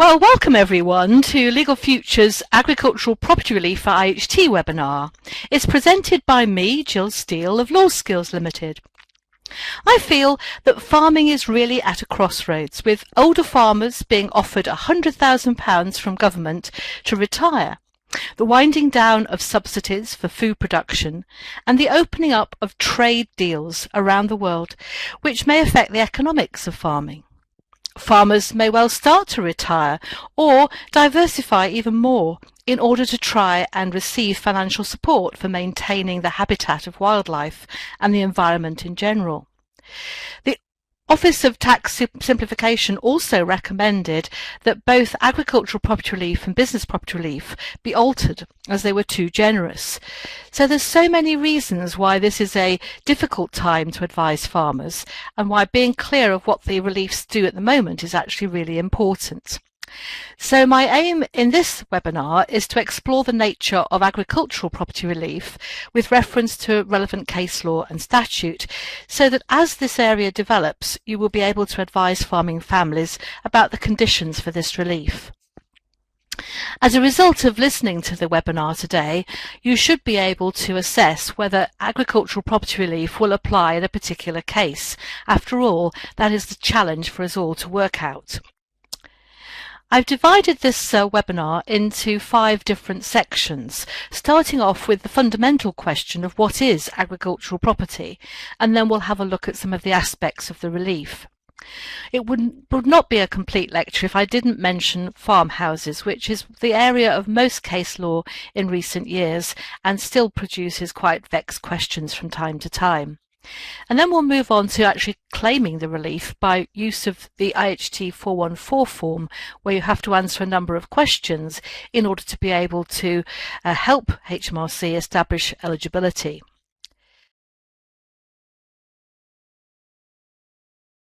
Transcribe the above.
Well, welcome everyone to Legal Future's Agricultural Property Relief for IHT webinar. It's presented by me, Jill Steele of Law Skills Limited. I feel that farming is really at a crossroads, with older farmers being offered £100,000 from government to retire, the winding down of subsidies for food production, and the opening up of trade deals around the world, which may affect the economics of farming. Farmers may well start to retire or diversify even more in order to try and receive financial support for maintaining the habitat of wildlife and the environment in general. The Office of Tax Simplification also recommended that both agricultural property relief and business property relief be altered as they were too generous. So there's so many reasons why this is a difficult time to advise farmers and why being clear of what the reliefs do at the moment is actually really important. So my aim in this webinar is to explore the nature of agricultural property relief with reference to relevant case law and statute, so that as this area develops, you will be able to advise farming families about the conditions for this relief. As a result of listening to the webinar today, you should be able to assess whether agricultural property relief will apply in a particular case. After all, that is the challenge for us all to work out. I've divided this webinar into 5 different sections, starting off with the fundamental question of what is agricultural property, and then we'll have a look at some of the aspects of the relief. It would not be a complete lecture if I didn't mention farmhouses, which is the area of most case law in recent years and still produces quite vexed questions from time to time. And then we'll move on to actually claiming the relief by use of the IHT 414 form, where you have to answer a number of questions in order to be able to help HMRC establish eligibility.